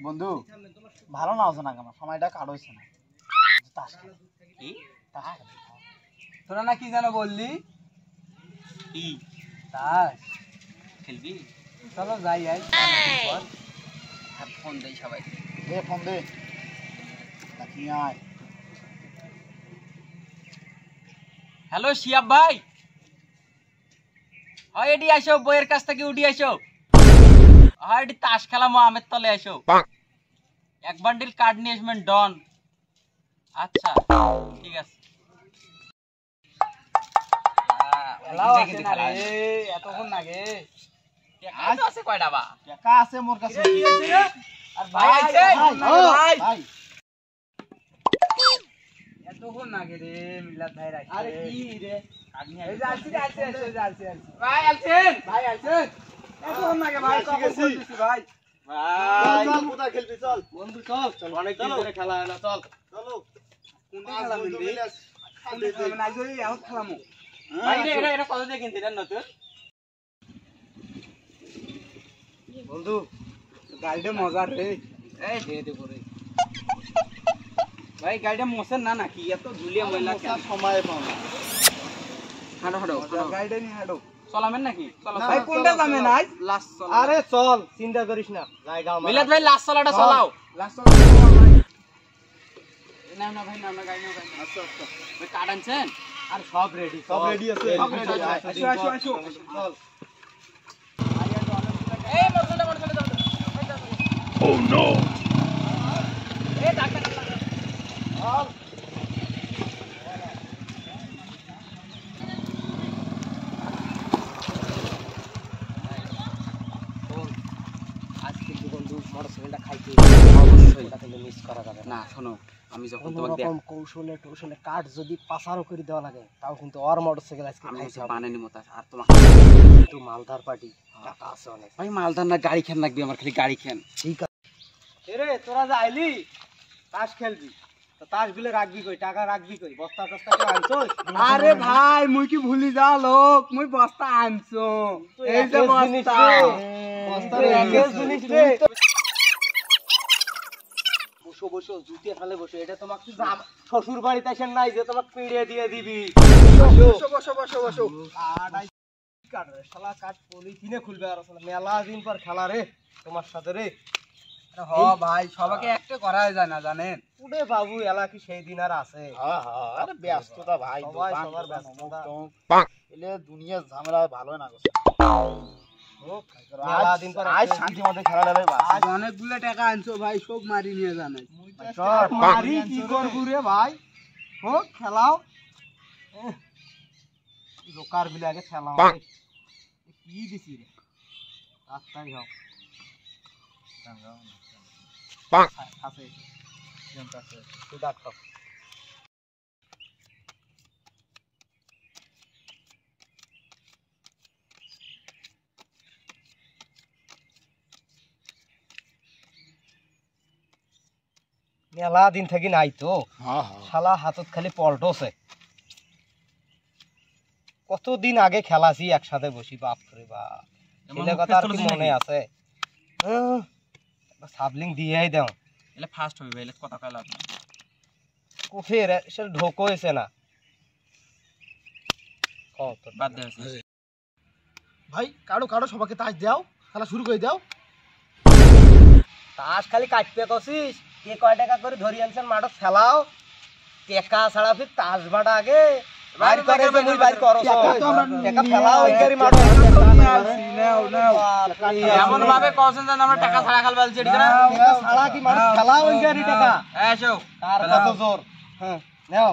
বন্ধু ভালো না হচ্ছে না কেন সময়টা কাটছে না তোরা না কি যেন বললি কি তাস খেলবি? চলো যাই আই ফোন দেই সবাই। দে ফোন দে দেখি আয়। হ্যালো শিয়াব ভাই, হয় এটি আসো, বইয়ের কাছ থেকে উঠি আসো। হয় এটি তাস খেলামো, আমের তলে আসো। এক বান্ডিল কার্ড নিয়ে আসবেন ডন। আচ্ছা ঠিক আছে। এতক্ষণ লাগে আছে কয়টা বা? টাকা আছে মোর কাছে। আর ভাই আইছে ভাই এতক্ষণ লাগে রে মিলাদ ভাই রাখছে। আরে কি রে এই যে আলছি ভাই আলছেন এতক্ষণ লাগে ভাই কখন বলতেছি ভাই চল কোথায় খেলবি চল বন্ধু চল অনেক দিন ধরে খেলা হয় না চল চলো কোনটা খেলাবেন রে কোনটা খেলাবেন আজ ওই আউট খেলামু ভাই এটা কত দিয়ে কিনতে দেন নতুন? বন্ধু গাড়িটা মজার রে এই দে দে করে। ভাই গাড়িটা মোছেন না নাকি এত ধুলিয়া ময়লা কেন সময় পাও না হাঁটো হাঁটো গাড়িটা নিয়ে হাঁটো চলামেন নাকি? চলো না, ভাই কোনটা যাবেন আজ লাস্ট চলো। আরে চল চিন্তা করিস না জায়গা আমার মিলাদ ভাই লাস্ট চলাটা চলাও। লাস্ট ভাই না না ভাই না গাড়ি না গাড়ি। আচ্ছা আচ্ছা ভাই কার্ড আনছেন? আর সব রেডি আছে সব ready আছে। আসো চল এই মোটরসাইকেল যাও। ও নো। এই ডাক্তার আজকে বন্ধু মোটরসাইকেলটা খাইতে অবশ্যই ওটা কিন্তু মিস করা যাবে না। শোনো, আমি যখন কোনো তোমাকে রকম কৌশলে কাঠ যদি পাসারও করে দেওয়া লাগে তাও কিন্তু ওর মোটরসাইকেল আজকে আমি খাইতে হবে। বানানি মত আর তোমাকে কিন্তু মালদার পার্টি টাকা আছে অনেক। ভাই মালদার না গাড়ি খেন লাগবে আমার, খালি গাড়ি খেন। ঠিক আছে রে তোরা যে আইলি তাস খেলবি তো তাস গুলো রাখবি কই টাকা রাখবি কই বস্তা টস্তা কেউ আনছস? আরে ভাই মুই কি ভুলি যা লোক মুই বস্তা আনছো এই যে বস্তা বস্তার একের জিনিস রে বসো জুতে ফেলে বসো এটা তোমাকে শ্বশুর বাড়িতে আসেন নাই যে তোমাকে পিড়িয়ে দিয়ে দিবি। বসো কাট রে শালা কাট পলি কিনে খুলবে আর শালা মেলা দিন পর খেলা রে তোমার সাথে রে। হ ভাই সবাইকে একটা করা যায় না জানেন উড়ে বাবু এলা কি সেই দিন আর আছে? আরে ব্যস্ততা ভাই, সবাই দোকান সবার টোকান ব্যস্ততা। অমুক তমুক। এলে দুনিয়ার ঝামেলা ভালো না গো। মেলা দিন পর আজ আসছে। শান্তি মতো খেলা দেবে বাস। আজ অনেকগুলো টাকা আনছো ভাই সব মারি নিয়ে জানাই মারি কি করবো রে ভাই হোক খেলাও জোকার বিলে আগে খেলাও রে। কি দিছি রে তাড়াতাড়ি হোক আছে তুই ডাক হোক মেলা দিন থেকে নাই তো শালা হাতত খালি পল্টছে। কতদিন আগে খেলাছি একসাথে বসি বাপ রে বাপ ছেলে কথা আর কি মনে আছে? সাবলিং দিয়েই দাও এলে ফার্স্ট হবে ভাই, এলে কথা কইলা আপনি। কোফে রে সে ঢোক হয়েছে না কত বাদ দে আছে। ভাই কাড়ো সবাইকে তাস দাও, খেলা শুরু করে দাও। তাস খালি কাটতে কছিস কে কয় টাকা করে ধরি আনছেন মাঠত খেলাও টেকা ছাড়া ফির তাস বাটা আগে বাইর করে যে মুই বাইর করছ টেকা ফেলাও ওই গাড়ি মাঠত এমন ভাবে কওছেন যেন আমরা টাকা ছাড়া খাল বলছি ঠিক না? টেকা ছাড়া কি মাঠত খেলাও ওই গাড়ি টাকা এসো তার কত জোর হ্যাঁ নাও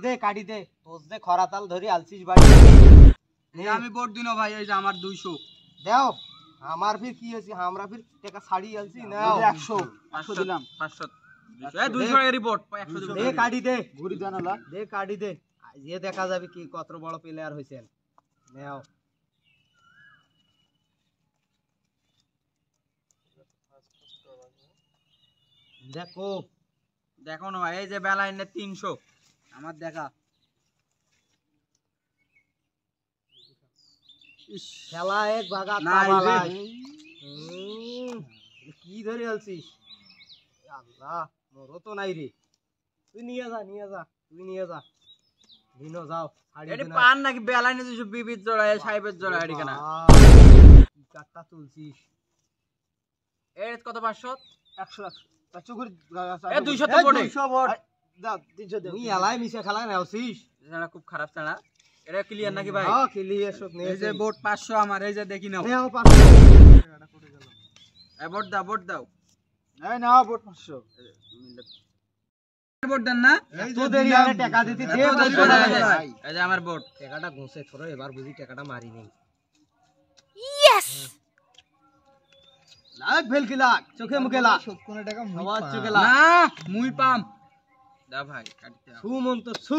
দে কাটি দে তোর যে খরাতাল ধরি আলছিস বাড়ি আমি ভোট দিনো ভাই এই যে আমার 200 দাও আমার ফির কি হইছে আমরা ফির টাকা ছাড়ি আলছি নাও 100 দিলাম 500 এই 200 এর রিপোর্ট 100 দিব। দে কাটি দে ঘুরি জানালা দে কাটি দে যে দেখা যাবে কি কত বড় প্লেয়ার হইছেন নাও দেখো দেখো না ভাই, এই যে বেলা এনে 300 আমার দেখা খেলা এক ভাগা নাই রে। তাবালাই কি ধরে আলছিস আল্লাহ মোরও তো নাই রে তুই নিয়ে যা তুই নিয়ে যা দিনো যাও এটি পান নাকি বেলাইনে দুশো বিবির জোড়া সাহেবের জোড়া এটি কেনা কি কাটটা তুলছিস এর কত 500 100 করে এ 200 তো বটে 200 বট দাও 300 দে তুই এলাই মিশে খেলা নেওছিস এটা খুব খারাপ ছাড়া এটা ক্লিয়ার নাকি ভাই হ্যাঁ ক্লিয়ার সব নিয়ে এই যে বোট 500 আমার এই যে দেখি নাও নেও 500 টাকাটা করে গেল এ বোট দাও এই নাও বট 500 বোট দেন না তো দেরি আরে টাকা দিতে দে এই যে আমার বোট টাকাটা ঘষে থরো এবার বুঝি টাকাটা মারি নেই লাগ ফেল কি লাগ চোখে মুখে লাগ 70 টাকা সবার চোখে লাগ না মুই পাম দাও ভাই কাটতে ছু মন তো ছু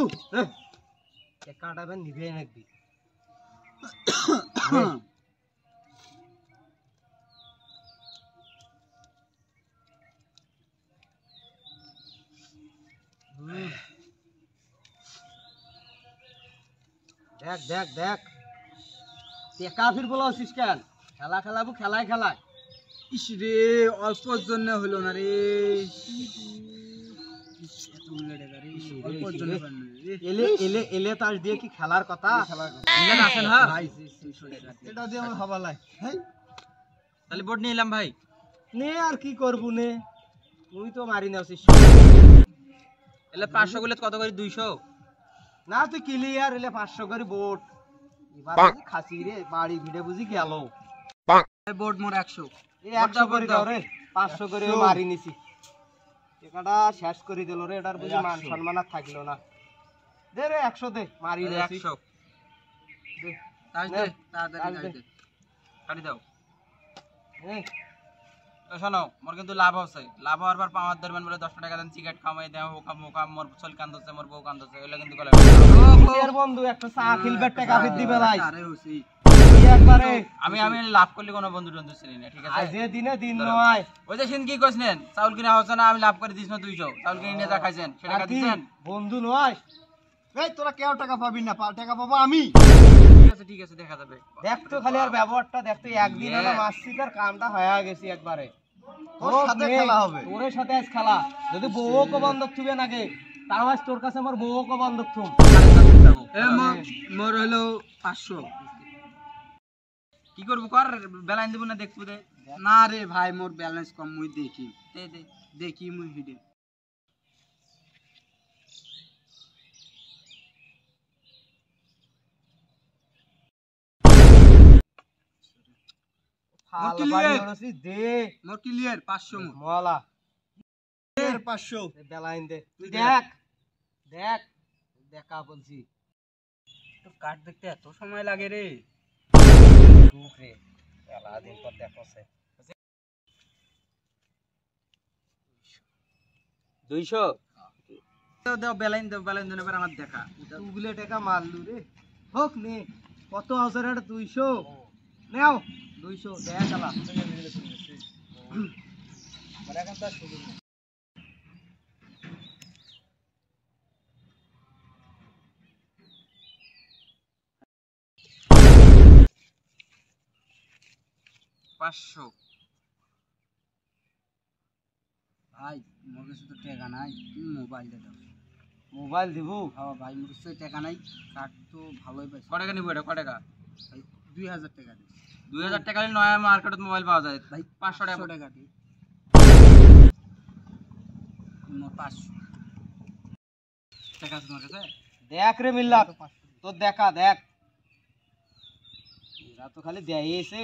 টাকাটা বেন নিবে নাকি দেখ টেকা ফির বলা হচ্ছিস কেন খেলা খেলাবো খেলায় ইস রে অল্পর জন্য হলো না রে অল্পর জন্য পারলো রে এলে তাস দিয়ে কি খেলার কথা নিলেন আসেন হ্যাঁ ভাই 200 টাকা দে। এটা দিয়ে আমার হবা লাই তাহলে বোট নিয়ে এলাম ভাই নে আর কি করবো নে তুই তো মারি নাওছিস এলে 500 গুলো কত করে 200 না তুই ক্লিয়ার এলে 500 করে বোট এবার বুঝি খাসি রে বাড়ি ভিড়ে বুঝি গেল এই বোট মোর 100 এই 100 করে দাও রে 500 করে মারি নিছি টাকাটা শেষ করে দিল রে এটার বুঝি মান সম্মান আর থাকলো না দে রে 100 দে মারি নিছি 100 দে তাজ নে, দে তাড়াতাড়ি তাজ তাজ দে। দে কাটি দাও এই, শোনো মোর কিন্তু লাভ হচ্ছে লাভ হওয়ার পর পাওয়ার ধরবেন বলে 10 টাকা দেন সিগারেট কামাই দেও মোকাম মোর চল কান্দছে মোর বউ কান্দছে এগুলো কিন্তু গলা কিসের বন্ধু একটা চা খিলবে টাকা ফির দিবে লাই আরে হইছি তুই একবারে আমি লাভ করলে কোনো বন্ধু টন্ধু চিনি না ঠিক আছে আজ দিনে দিন নয় ওই যে কি কইছেন চাউল কিনা হচ্ছে না আমি লাভ করে দিছ না 200 চাউল কিনে নিয়ে যা খাইছেন সেটা আর কা কি, দিছেন বন্ধু নয় এই তোরা কেউ টাকা পাবি না টাকা পাবো আমি ঠিক আছে দেখা যাবে দেখ তো খালি আর ব্যবহারটা দেখ তো একদিন হলো মাসি তার কামটা হয়ে গেছে একবারে তোর সাথে খেলা হবে। তোর সাথে আজ খেলা যদি বউ কো বন্ধক থুবে নাকি তাও আজ তোর কাছে আমার বউ কো বন্ধক থুম এ মোর হলো 500 কি করব কর বেলাইন দেব না দেখবো দে না রে ভাই মোর ব্যালেন্স কম মুই দেখি দে দে দেখি মুই হিডে ফাল ক্লিয়ার। বাড়ি হরছি দে মোর ক্লিয়ার 500 মোর মলা 500 বেলাইন দে তুই তুই দেখ দেখ দেখা বলছি তো কাট দেখতে এত সময় লাগে রে দুঃখ রে বেলা দিন পর দেখছে 200 দাও বেলাইন দেন এবার আমার দেখা তুগুলে টাকা মারলু রে হোক নে কত হাজার 200 নাও 200 দেখ আলা মানে এখন তো শুরু পাঁচশো ভাই মোর কাছে তো টাকা নাই তুমি মোবাইল দে দাও মোবাইল দিব হ্যাঁ ভাই মোর কাছে টাকা নাই কাট তো ভালোই পাইছি ক টাকা নিবো এটা ক টাকা ভাই 2000 টাকা দে 2000 টাকা নয়া মার্কেটত মোবাইল পাওয়া যায় ভাই 500 টাকা 500 টাকা দে মোর 500 টাকা আছে তোমার কাছে দেখ রে মিল্লা তোর দেখা দেখ এরা তো খালি দেয়ছে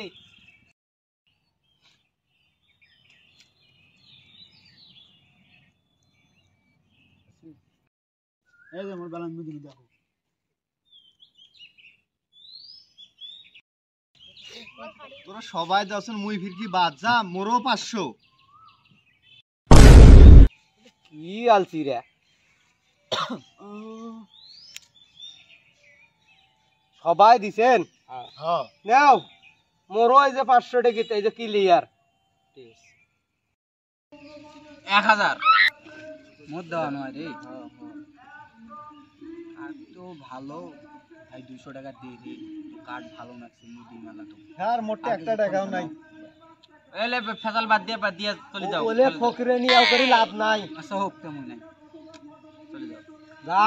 এই যে মোর ব্যালেন্স বুঝি দেখো তোরা সবাই যাচ্ছেন মুই ফিরকি বাদ যা মোরও 500 কি আলছি রে সবাই দিছেন হ্যাঁ নাও মোরও এই যে 500 টাকা এই যে ক্লিয়ার 1000 মোর দেওয়া নয় রে কাট তো ভালো ভাই 200 টাকা দে রে কাট ভালো লাগছে মুদি মেলা তো আর মোটে একটা টাকাও নাই এলে ফেসাল বাদ দিয়ে চলে যাও ওলে ফকিরে নিয়াও করি লাভ নাই আচ্ছা হোক তেমন নাই চলে যাও যা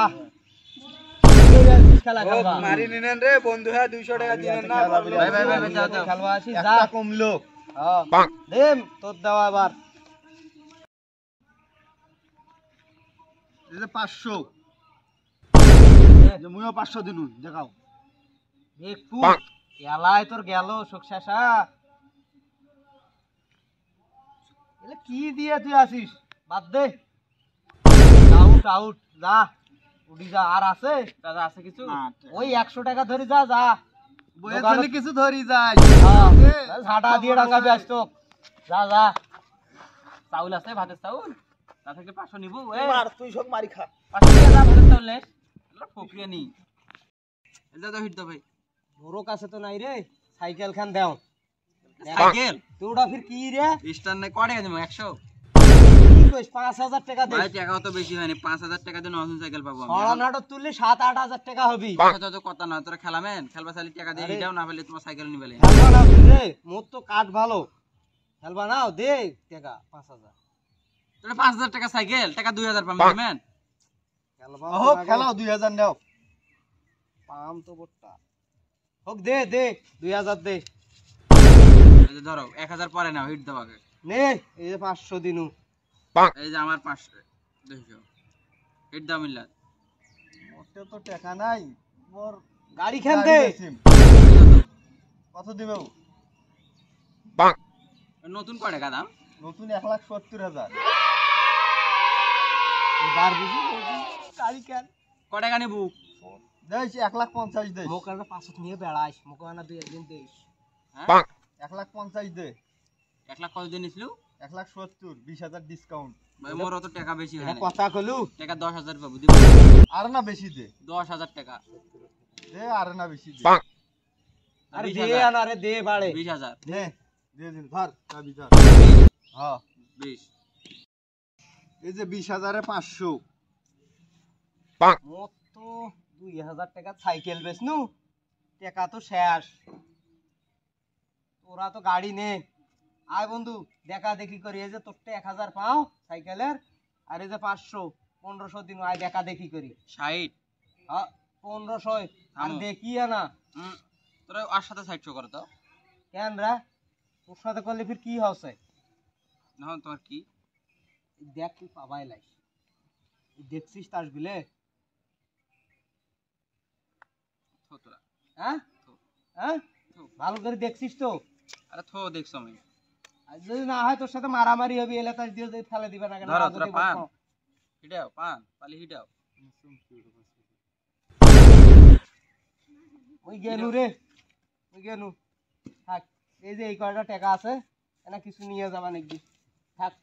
খেলা খেলবা মারি নিনেন রে বন্ধু হ্যাঁ 200 টাকা দিলেন না ভাই যাও যাও খেলবা আসি যা একটা কমলো হ্যাঁ দেম তোর দেওয়া এবার এই যে 500 যে মুইও 500 দিনু দেখাও একটু এলাই তোর গেল সুখশাসা এলে কি দিয়ে তুই আসিস বাদ দে আউট আউট যা উড়ি যা আর আছে দাদা আছে কিছু ওই 100 টাকা ধরে যা যা বইয়ের জন্য কিছু ধরি যায় হ্যাঁ, ঝাঁটা দিয়ে ডাঙ্গাবি আসতো যা যা চাউল আছে ভাতের চাউল তা থেকে 500 নিবো মার তুই সব মারি খা 500 নিয়ে যা ভাতের চাউল নে ফকরিয়া নি যা যা হিট দাও ভাই মোরো কাছে তো নাই রে সাইকেল খান দাও সাইকেল তোরা ফির কি রে স্টার নে কড়ে দেবো 100 কি কইস 5000 টাকা দে ভাই টাকা তো বেশি হয়নি 5000 টাকা দিয়ে নতুন সাইকেল পাবো ছড়া নাটক তুললে 7-8 টাকা হবি কথা তো কথা না তোরা খেলামেন খেলবা চাইলে টাকা দিয়ে হিটাও না পেলে তোমার সাইকেল নিবেলে খেলবা না রে মোর তো কাট ভালো খেলবা নাও দে টাকা 5000 তোরা 5000 টাকা সাইকেল টাকা 2000 পাবেন দিবেন খেলবা ও খেলাও 2000 দাও পাম তো বট্টা হোক দে দে 2000 দে এই যে ধরো 1000 পরে নাও হিট দাও আগে নে এই যে 500 দিনু এই যে আমার 500 200 হিট দাও মিল্লা ওতে তো টাকা নাই মোর গাড়ি খান দে কত দিবে নতুন কয় টাকা দাম নতুন 1,70,000 এবার বুঝি গাড়ি খান কয় টাকা নিবু দেইস 1,50,000 দেইস মোকানা 500 নিয়ে বেড়াইস মোকানা দুই একদিন দেইস হ্যাঁ 1,50,000 দে 1 লাখ কত দিন নিছিল 1,70,000 20,000 ডিসকাউন্ট ভাই মোর অত টাকা বেশি হয় এটা না কথা কলু টাকা 10000 পাবো দিব আর না বেশি দে 10000 টাকা দে আর না বেশি দে আরে দে না রে দে বাড়ে 20000 দে দে দিন ধর চাবি ধর হ্যাঁ 20 এই যে 20,000 এ 500 মোর তো 2000 টাকা সাইকেল বেচনু টাকা তো শেষ তোরা তো গাড়ি নে আয় বন্ধু দেখা দেখি করি এই যে তোরটা 1000 পাও সাইকেলের আর এই যে 500 1500 দিন আয় দেখা দেখি করি 60 হ্যাঁ 1500 আর থামো। দেখি না তোরা আর সাথে 600 করো তো কেন রে তোর সাথে করলে ফির কি হচ্ছে না তোমার কি দেখ তুই পাবাই লাই দেখছিস তাস বিলে থো তোরা হ্যাঁ হ্যাঁ ভালো করে দেখছিস তো আরে থো দেখছো আমি আর যদি না হয় তোর সাথে মারামারি হবে এলে তাস দিয়ে যদি ফেলে দিবে না কেন ধরো আর তোরা যদি পান বলতো, হিটাও পান পালি হিটাও ওই গেলু রে ওই গেলু থাক এই যে এই কয়টা টাকা আছে এনা কিছু নিয়ে যাবা নাকি থাক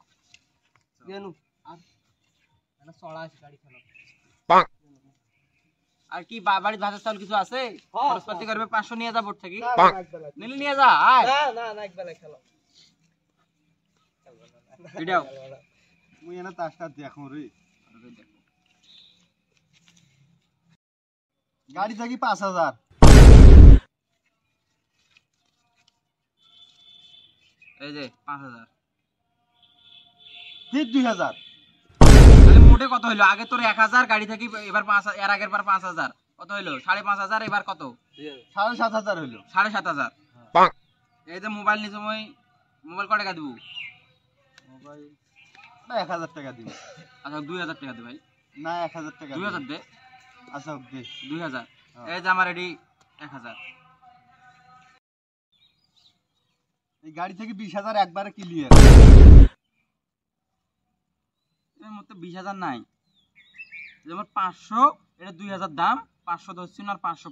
গেলু আর এনা চড়া আছে গাড়ি খেলো আর কি বাড়ির ভাতের চাউল কিছু আছে হ্যাঁ, খরচপাতি করবে 500 নিয়ে যা বোর্ড থেকে না, না, এক বেলা। নিলে নিয়ে যা আয় না না না এক বেলা খেলো হিটাও মুই এনা তাসটা দেখো রে গাড়ি থাকি 5,000 এই যে 5000 ঠিক 2,000 তাহলে মোটে কত হইলো আগে তোর 1000 গাড়ি থেকে এবার 5000 এর আগের বার 5000 কত হইলো 5,500 এবার কত 7,500 হইলো 7,500 এই যে মোবাইল নিছো মই মোবাইল কত টাকা দিব মোবাইল না 1,000 টাকা দিন আচ্ছা 2000 টাকা দে ভাই না 1,000 টাকা 2000 দে আচ্ছা ওকে 2000 হ্যাঁ। এই যে আমার রেডি 1000 এই গাড়ি থেকে 20,000 একবারে ক্লিয়ার এর মধ্যে 20000 নাই যেমন 500 এটা 2000 দাম 500 ধরছিস আর 500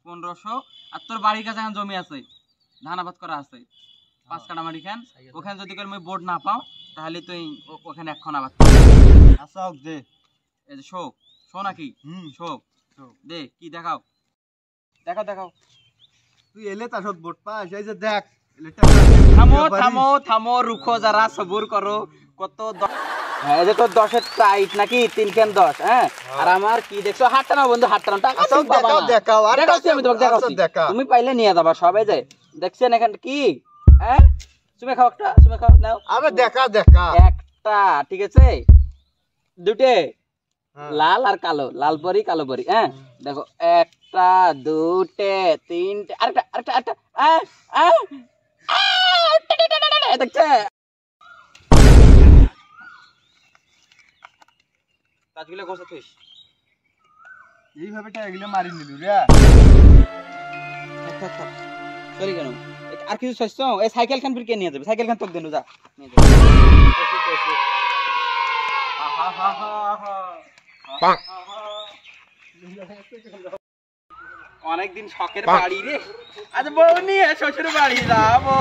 1500 আর তোর বাড়ির কাছে এখন জমি আছে ধান আবাদ করা আছে 5 কাটা মাটি খান ওখানে যদি করে মই বোর্ড না পাও তাহলে তুই ওখানে এখন আবাদ আচ্ছা ওকে এই যে শো শো নাকি শো শো। দে কি দেখাও দেখাও দেখাও তুই এলে তাসত বোট পাস এই যে দেখ এলে থামো থামো থামো রুখো যারা সবুর করো কত হ্যাঁ এই যে তোর 10 এর টাইট নাকি 3 কেন 10 হ্যাঁ আর আমার কি দেখছো হাতটা না বন্ধু হাতটা না টাকা আচ্ছা তুমি পাবা দেখাও না। দেখাও আর দেখাচ্ছি আমি তোমাকে আচ্ছা, দেখাচ্ছি দেখা তুমি পাইলে নিয়ে যাবা সবাই যায় দেখছেন এখানে কি হ্যাঁ তুমি খাও একটা, তুমি খাও নাও। আবে দেখা দেখা একটা, ঠিক আছে? দুটে লাল আর কালো, লাল পরি কালো পরি। হ্যাঁ দেখো, একটা দুটে তিনটে, আরেকটা আরেকটা আরেকটা, দেখছে কাজগুলো গোছা থইস। এইভাবে টাকাগুলো মারি নিলু রে। সরি কেন? আর কিছু চাইছ? এই সাইকেল খান ফির কে নিয়ে যাবে? সাইকেল খান তোকে দেনু, যা নিয়ে যা। অনেকদিন শখের বাড়ি রে, আজ বউ নিয়ে শ্বশুর বাড়ি যাবো।